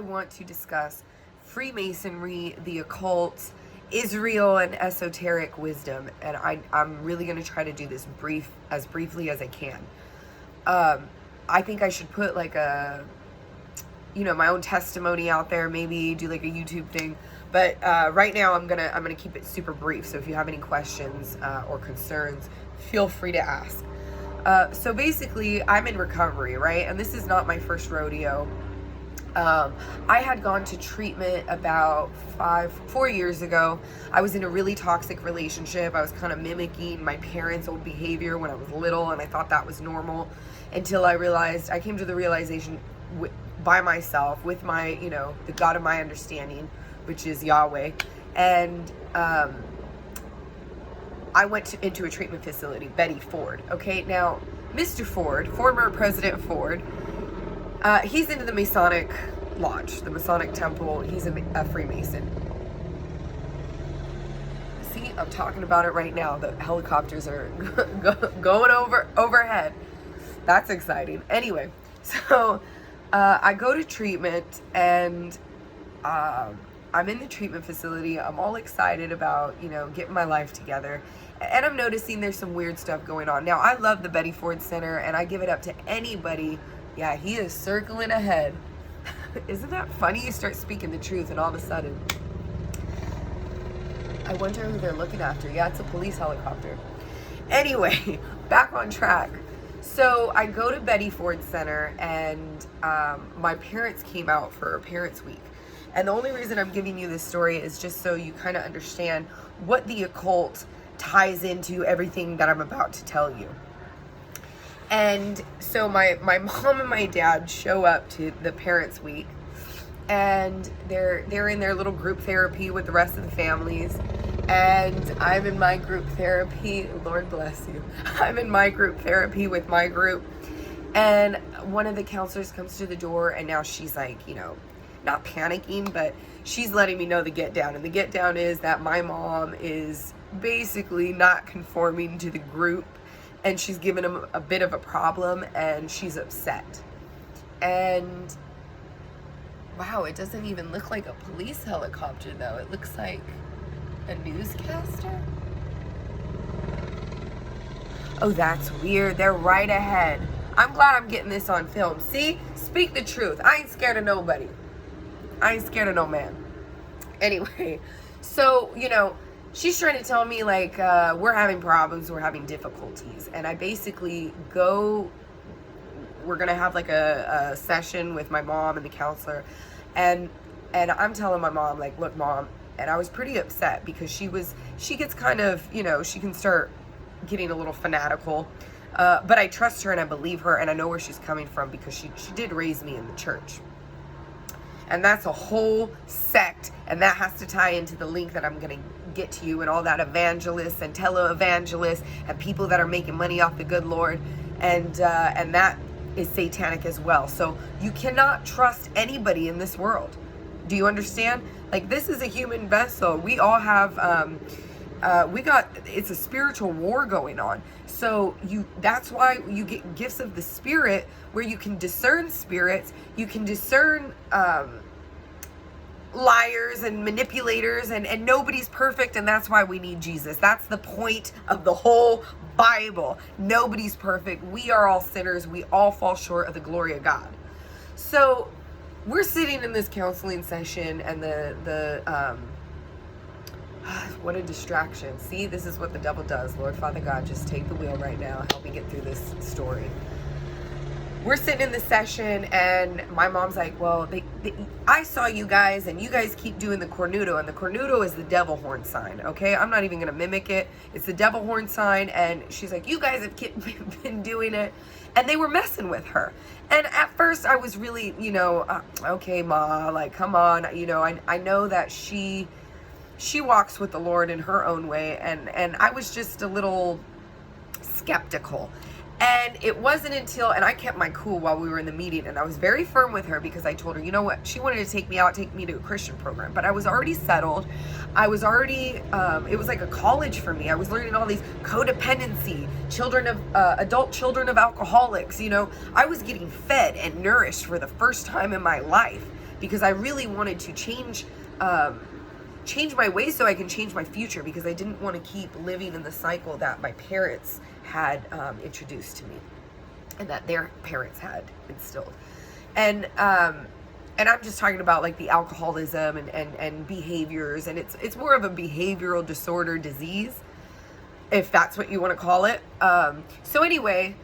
want to discuss Freemasonry, the occult, Israel, and esoteric wisdom. And I'm really going to try to do this as briefly as I can. I think I should put like a, my own testimony out there, maybe do like a YouTube thing. But right now I'm gonna keep it super brief. So if you have any questions or concerns, feel free to ask. So basically, I'm in recovery, right? And this is not my first rodeo. I had gone to treatment about 4 years ago. I was in a really toxic relationship. I was kind of mimicking my parents' old behavior when I was little, and I thought that was normal until I came to the realization by myself with my, the God of my understanding, which is Yahweh. And I went into a treatment facility, Betty Ford. Okay, now, Mr. Ford, former President Ford, he's into the Masonic Lodge, the Masonic Temple. He's a Freemason. See, I'm talking about it right now. The helicopters are going overhead. That's exciting. Anyway, so I go to treatment, and I'm in the treatment facility. I'm all excited about, getting my life together. And I'm noticing there's some weird stuff going on. Now, I love the Betty Ford Center, and I give it up to anybody. Yeah, he is circling ahead. Isn't that funny? You start speaking the truth, and all of a sudden, I wonder who they're looking after. Yeah, it's a police helicopter. Anyway, back on track. So I go to Betty Ford Center, and my parents came out for Parents Week. And the only reason I'm giving you this story is just so you kind of understand what the occult ties into everything that I'm about to tell you. And so my mom and my dad show up to the Parents Week, and they're in their little group therapy with the rest of the families. And I'm in my group therapy. Lord bless you. I'm in my group therapy with my group. And one of the counselors comes to the door, and now she's like, not panicking, but she's letting me know the get down. And the get down is that my mom is basically not conforming to the group, and she's given him a bit of a problem, and she's upset. And wow, it doesn't even look like a police helicopter though. It looks like a newscaster. Oh, that's weird. They're right ahead. I'm glad I'm getting this on film. See? Speak the truth. I ain't scared of nobody. I ain't scared of no man. Anyway, so, she's trying to tell me, like, we're having problems, we're having difficulties. And I basically we're going to have, like, a session with my mom and the counselor. And I'm telling my mom, like, look, Mom, and I was pretty upset because she gets kind of, she can start getting a little fanatical. But I trust her and I believe her, and I know where she's coming from because she did raise me in the church. And that's a whole sect, and that has to tie into the link that I'm going to get to you, and all that evangelists and tele-evangelists and people that are making money off the good Lord, and that is satanic as well. So you cannot trust anybody in this world. Do you understand? Like, this is a human vessel. We all have, it's a spiritual war going on. So that's why you get gifts of the Spirit, where you can discern spirits, you can discern liars and manipulators, and nobody's perfect, and that's why we need Jesus. That's the point of the whole Bible. Nobody's perfect. We are all sinners. We all fall short of the glory of God. So we're sitting in this counseling session, and what a distraction. See, this is what the devil does. Lord Father God, just take the wheel right now. Help me get through this story. We're sitting in the session, and my mom's like, well, I saw you guys, and you guys keep doing the cornuto, and the cornuto is the devil horn sign, okay? I'm not even going to mimic it. It's the devil horn sign, and she's like, you guys have been doing it, and they were messing with her. And at first, I was really, okay, Ma, like, come on, I know that she walks with the Lord in her own way, and I was just a little skeptical. And it wasn't until, and I kept my cool while we were in the meeting, and I was very firm with her because I told her, you know what, she wanted to take me to a Christian program, but I was already settled. I was already, it was like a college for me. I was learning all these codependency, adult children of alcoholics, I was getting fed and nourished for the first time in my life. because I really wanted to change my ways so I can change my future, because I didn't want to keep living in the cycle that my parents had introduced to me, and that their parents had instilled. And I'm just talking about like the alcoholism and behaviors, and it's more of a behavioral disorder disease, if that's what you want to call it. So anyway,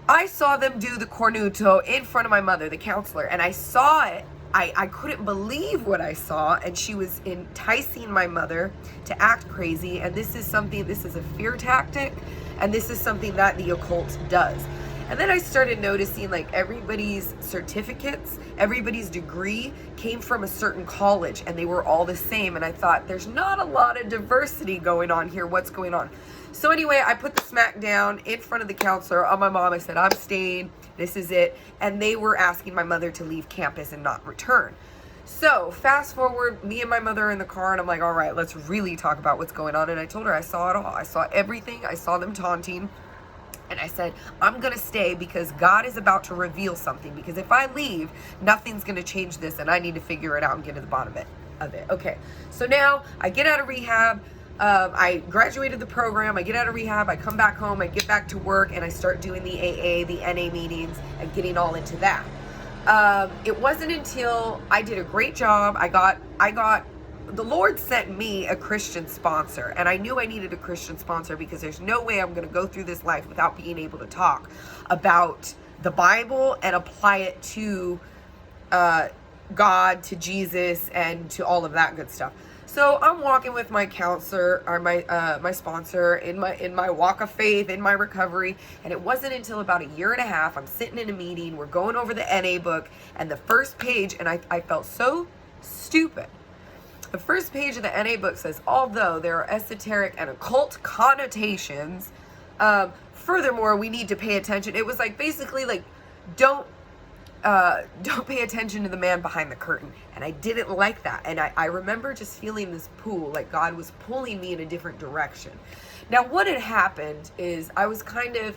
I saw them do the cornuto in front of my mother, the counselor, and I saw it. I couldn't believe what I saw, and she was enticing my mother to act crazy, and this is a fear tactic, and this is something that the occult does. And then I started noticing like everybody's certificates, everybody's degree came from a certain college, and they were all the same, and I thought, there's not a lot of diversity going on here. What's going on? So anyway, I put the smack down in front of the counselor on my mom. I said, I'm staying. This is it. And they were asking my mother to leave campus and not return. So fast forward, me and my mother are in the car, and I'm like, all right, let's really talk about what's going on. And I told her I saw it all. I saw everything. I saw them taunting. And I said, I'm going to stay because God is about to reveal something. Because if I leave, nothing's going to change this, and I need to figure it out and get to the bottom of it. Okay. So now I get out of rehab. I graduated the program. I get out of rehab. I come back home. I get back to work, and I start doing the AA, the NA meetings, and getting all into that. It wasn't until I did a great job. The Lord sent me a Christian sponsor, and I knew I needed a Christian sponsor because there's no way I'm going to go through this life without being able to talk about the Bible and apply it to God, to Jesus, and to all of that good stuff. So I'm walking with my counselor, or my sponsor, in my walk of faith, in my recovery, and it wasn't until about a year and a half, I'm sitting in a meeting, we're going over the NA book, and the first page, and I felt so stupid. The first page of the NA book says, although there are esoteric and occult connotations, furthermore, we need to pay attention. It was like, basically like, don't pay attention to the man behind the curtain. And I didn't like that. And I remember just feeling this pull, like God was pulling me in a different direction. Now, what had happened is I was kind of,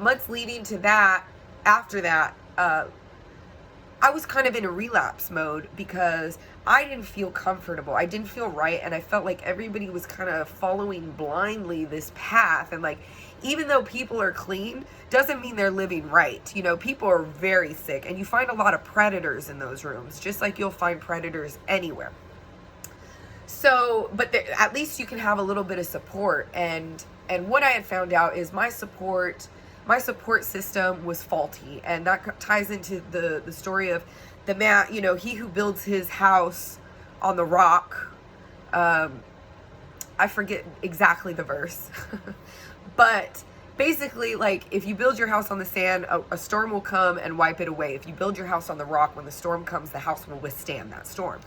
months leading to that, after that, I was kind of in a relapse mode because I didn't feel comfortable. I didn't feel right. And I felt like everybody was kind of following blindly this path. And like, even though people are clean, doesn't mean they're living right. People are very sick, and you find a lot of predators in those rooms, just like you'll find predators anywhere. So, but at least you can have a little bit of support. And what I had found out is my support system was faulty, and that ties into the story of the man, he who builds his house on the rock. I forget exactly the verse, but basically, like, if you build your house on the sand, a storm will come and wipe it away. If you build your house on the rock, when the storm comes, the house will withstand that storm.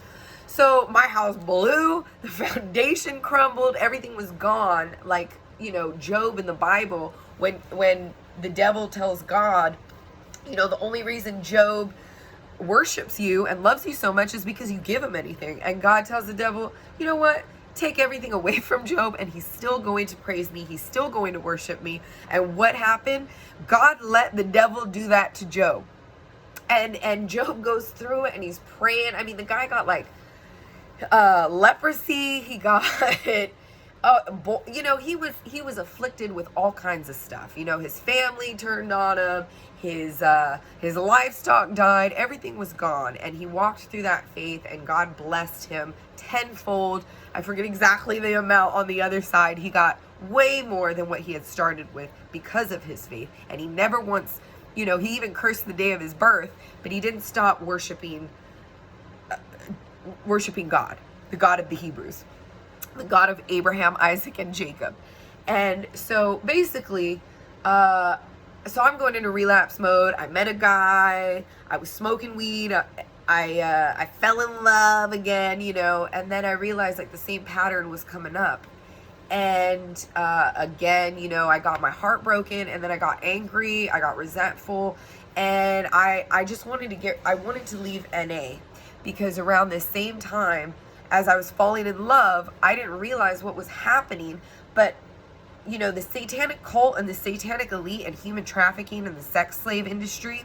So my house blew, the foundation crumbled, everything was gone. Like, Job in the Bible, when the devil tells God, the only reason Job worships you and loves you so much is because you give him anything. And God tells the devil, you know what? Take everything away from Job, and he's still going to praise me. He's still going to worship me. And what happened? God let the devil do that to Job. And Job goes through it, and he's praying. I mean, the guy got like leprosy. He got he was afflicted with all kinds of stuff. His family turned on him. His livestock died. Everything was gone. And he walked through that faith, and God blessed him tenfold. I forget exactly the amount on the other side. He got way more than what he had started with because of his faith. And he never once, he even cursed the day of his birth, but he didn't stop worshiping God, the God of the Hebrews, the God of Abraham, Isaac, and Jacob. And so basically, so I'm going into relapse mode. I met a guy. I was smoking weed. I fell in love again, and then I realized like the same pattern was coming up. And again, I got my heart broken, and then I got angry. I got resentful, and I just wanted to leave NA, because around the same time as I was falling in love, I didn't realize what was happening, but the satanic cult and the satanic elite and human trafficking and the sex slave industry,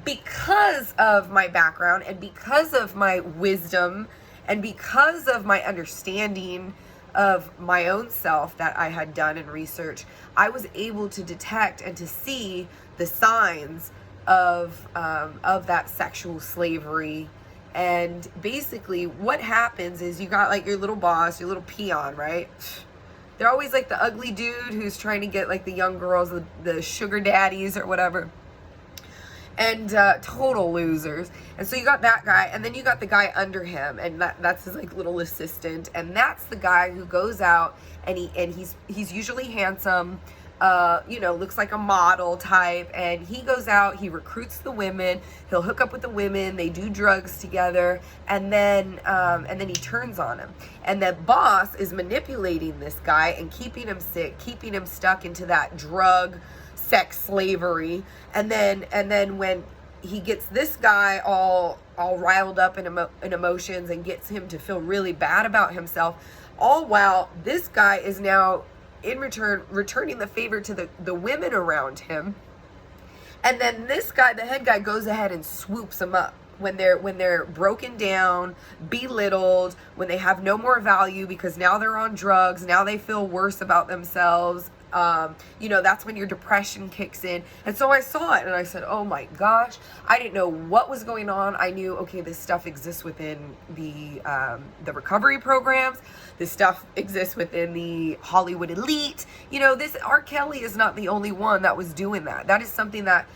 because of my background and because of my wisdom and because of my understanding of my own self that I had done in research, I was able to detect and to see the signs of that sexual slavery. And basically what happens is you got like your little boss, your little peon, right? They're always like the ugly dude who's trying to get like the young girls, the sugar daddies or whatever. And total losers. And so you got that guy, and then you got the guy under him, and that's his like little assistant, and that's the guy who goes out and he's usually handsome, looks like a model type, and he goes out, he recruits the women, he'll hook up with the women, they do drugs together, and then he turns on him. And the boss is manipulating this guy and keeping him sick, keeping him stuck into that drug sex slavery. And then when he gets this guy all riled up in emotions and gets him to feel really bad about himself, all while this guy is now in return returning the favor to the women around him. And then this guy, the head guy, goes ahead and swoops them up when they're broken down, belittled, when they have no more value because now they're on drugs, now they feel worse about themselves. That's when your depression kicks in. And so I saw it and I said, oh my gosh, I didn't know what was going on. I knew, okay, this stuff exists within the recovery programs. This stuff exists within the Hollywood elite. This R. Kelly is not the only one that was doing that. That is something that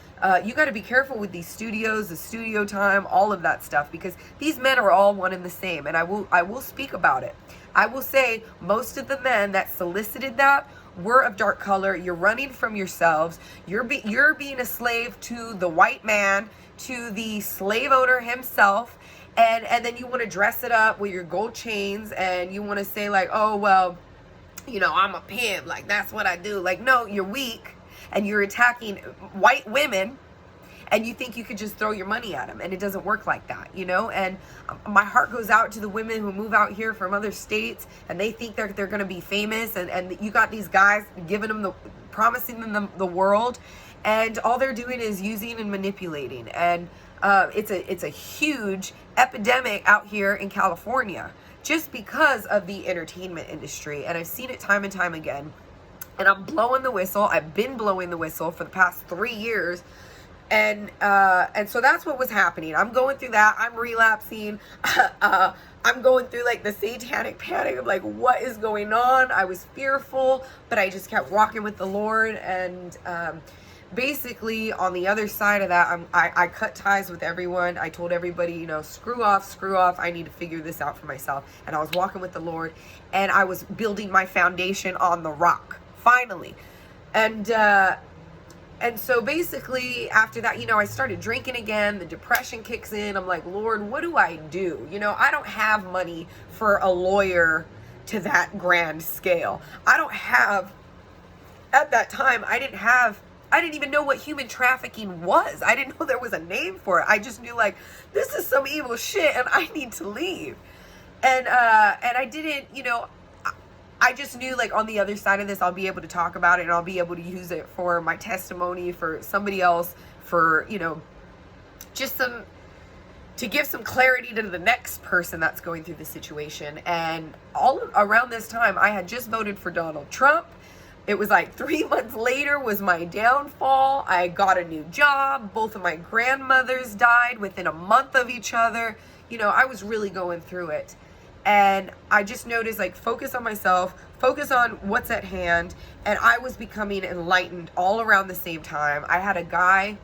you got to be careful with these studios, the studio time, all of that stuff, because these men are all one and the same. And I will speak about it. I will say most of the men that solicited that were of dark color. You're running from yourselves. You're being a slave to the white man, to the slave owner himself, and then you want to dress it up with your gold chains, and you want to say like, oh well, I'm a pimp, like that's what I do. Like, no, you're weak, and you're attacking white women, and you think you could just throw your money at them, and it doesn't work like that, and my heart goes out to the women who move out here from other states, and they think they're going to be famous, and you got these guys giving them promising them the world, and all they're doing is using and manipulating. And it's a huge epidemic out here in California just because of the entertainment industry, and I've seen it time and time again. And I'm blowing the whistle. I've been blowing the whistle for the past 3 years. And so that's what was happening. I'm going through that. I'm relapsing. I'm going through like the satanic panic of like, what is going on? I was fearful, but I just kept walking with the Lord. And basically on the other side of that, I cut ties with everyone. I told everybody, screw off. I need to figure this out for myself. And I was walking with the Lord, and I was building my foundation on the rock, finally. And so basically after that, I started drinking again. The depression kicks in. I'm like, Lord, what do I do? I don't have money for a lawyer to that grand scale. At that time, I didn't even know what human trafficking was. I didn't know there was a name for it. I just knew like, this is some evil shit and I need to leave. And I didn't, I just knew like on the other side of this, I'll be able to talk about it and I'll be able to use it for my testimony, for somebody else, for, just to give some clarity to the next person that's going through the situation. And all around this time, I had just voted for Donald Trump. It was like 3 months later was my downfall. I got a new job. Both of my grandmothers died within a month of each other. I was really going through it. And I just noticed like, focus on myself, focus on what's at hand. And I was becoming enlightened all around the same time. I had a guy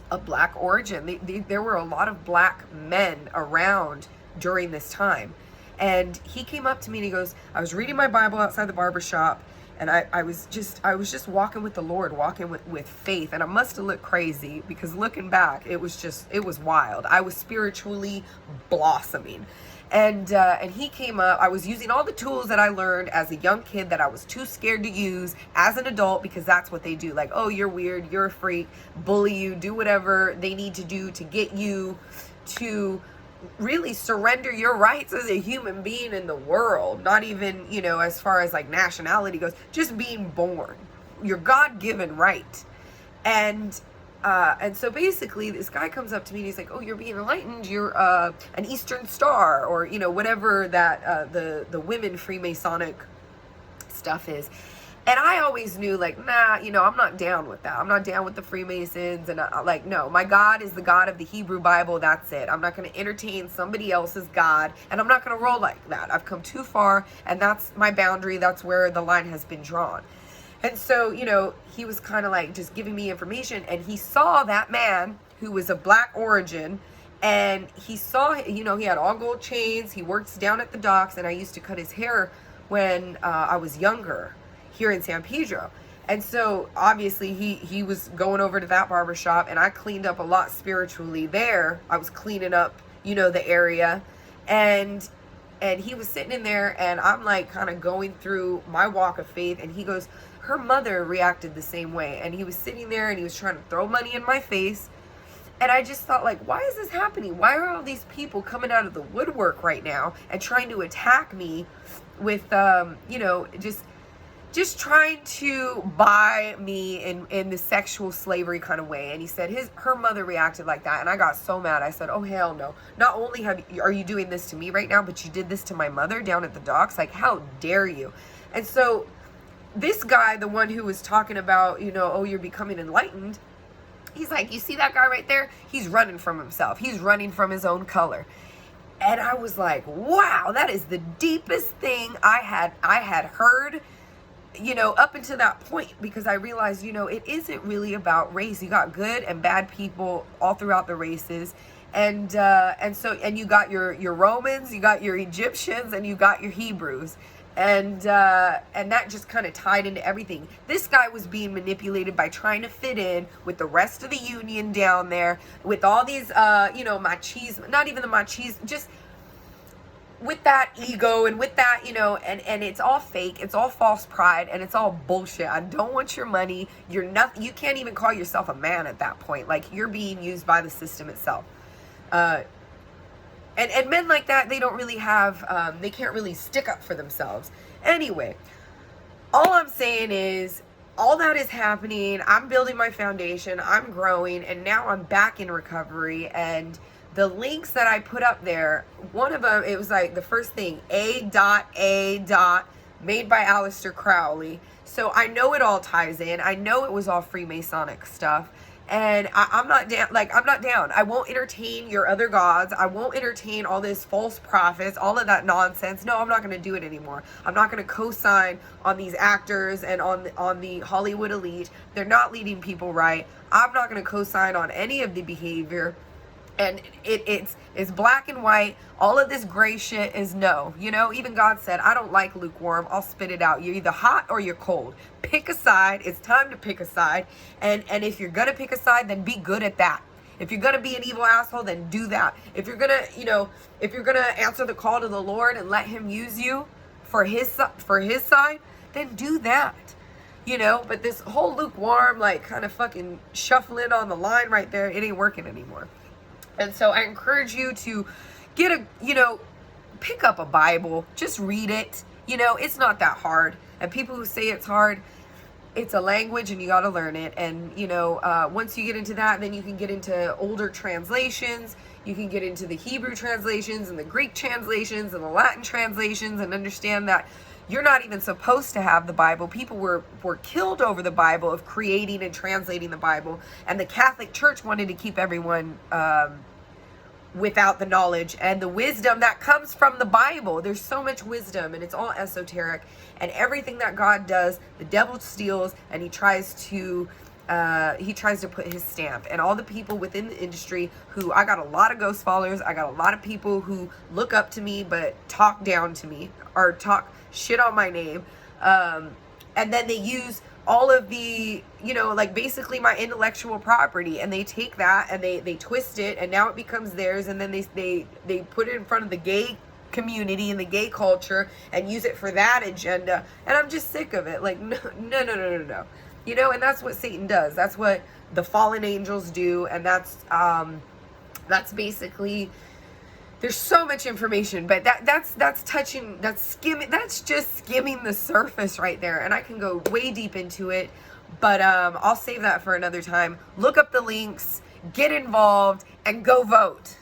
of black origin. There were a lot of black men around during this time. And he came up to me and he goes, I was reading my Bible outside the barber shop, and I was just walking with the Lord, walking with faith. And I must have looked crazy because looking back, it was wild. I was spiritually blossoming. And he came up. I was using all the tools that I learned as a young kid that I was too scared to use as an adult, because that's what they do. Like, oh, you're weird, you're a freak, bully you, do whatever they need to do to get you to really surrender your rights as a human being in the world. Not even, as far as like nationality goes, just being born, your God-given right. And And so basically this guy comes up to me and he's like, oh, you're being enlightened. You're an Eastern Star, or, you know, whatever that the women Freemasonic stuff is. And I always knew, like, nah, you know, I'm not down with that. I'm not down with the Freemasons. And like, no, my God is the God of the Hebrew Bible. That's it. I'm not going to entertain somebody else's God. And I'm not going to roll like that. I've come too far. And that's my boundary. That's where the line has been drawn. And so, you know, he was kind of like just giving me information. And he saw that man who was of black origin. And he saw, you know, he had all gold chains. He works down at the docks. And I used to cut his hair when I was younger here in San Pedro. And so obviously he was going over to that barbershop, and I cleaned up a lot spiritually there. I was cleaning up, you know, the area, and he was sitting in there, and I'm like kind of going through my walk of faith, and he goes, her mother reacted the same way. And he was sitting there and he was trying to throw money in my face. And I just thought, like, why is this happening? Why are all these people coming out of the woodwork right now and trying to attack me with you know, just trying to buy me in the sexual slavery kind of way. And he said her mother reacted like that. And I got so mad. I said, oh, hell no. Not only are you doing this to me right now, but you did this to my mother down at the docks. Like, how dare you? And so this guy, the one who was talking about, you know, oh, you're becoming enlightened, he's like, you see that guy right there? He's running from himself. He's running from his own color. And I was like, wow, that is the deepest thing I had heard, you know, up until that point, because I realized, you know, it isn't really about race. You got good and bad people all throughout the races. And you got your Romans, you got your Egyptians, and you got your Hebrews. And that just kind of tied into everything. This guy was being manipulated by trying to fit in with the rest of the union down there, with all these, you know, machismo, not even the machismo, just with that ego and with that, you know, and it's all fake. It's all false pride, and it's all bullshit. I don't want your money. You're nothing. You can't even call yourself a man at that point. Like, you're being used by the system itself. And men like that, they don't really have, they can't really stick up for themselves. Anyway, all I'm saying is, all that is happening. I'm building my foundation. I'm growing. And now I'm back in recovery. And the links that I put up there, one of them, it was like the first thing, A. made by Aleister Crowley. So I know it all ties in. I know it was all Freemasonic stuff. And I'm not down. Like, I'm not down. I won't entertain your other gods. I won't entertain all this false prophets, all of that nonsense. No, I'm not going to do it anymore. I'm not going to co-sign on these actors and on the Hollywood elite. They're not leading people right. I'm not going to co-sign on any of the behavior. And it's black and white. All of this gray shit is no. You know, even God said, I don't like lukewarm. I'll spit it out. You're either hot or you're cold. Pick a side. It's time to pick a side. And if you're going to pick a side, then be good at that. If you're going to be an evil asshole, then do that. If you're going to, you know, if you're going to answer the call to the Lord and let him use you for his side, then do that. You know, but this whole lukewarm, like, kind of fucking shuffling on the line right there, it ain't working anymore. And so I encourage you to get pick up a Bible, just read it. You know, it's not that hard. And people who say it's hard, it's a language and you got to learn it. And, you know, once you get into that, then you can get into older translations. You can get into the Hebrew translations and the Greek translations and the Latin translations, and understand that you're not even supposed to have the Bible. People were killed over the Bible, of creating and translating the Bible. And the Catholic Church wanted to keep everyone without the knowledge and the wisdom that comes from the Bible. There's so much wisdom, and it's all esoteric. And everything that God does, the devil steals, and he tries to put his stamp. And all the people within the industry who, I got a lot of ghost followers. I got a lot of people who look up to me but talk down to me, or talk shit on my name. And then they use all of the, you know, like, basically my intellectual property, and they take that and they twist it, and now it becomes theirs. And then they put it in front of the gay community and the gay culture and use it for that agenda. And I'm just sick of it. Like, no. You know, and that's what Satan does. That's what the fallen angels do. And that's basically, there's so much information, but that's just skimming the surface right there. And I can go way deep into it, But I'll save that for another time. Look up the links, get involved, and go vote.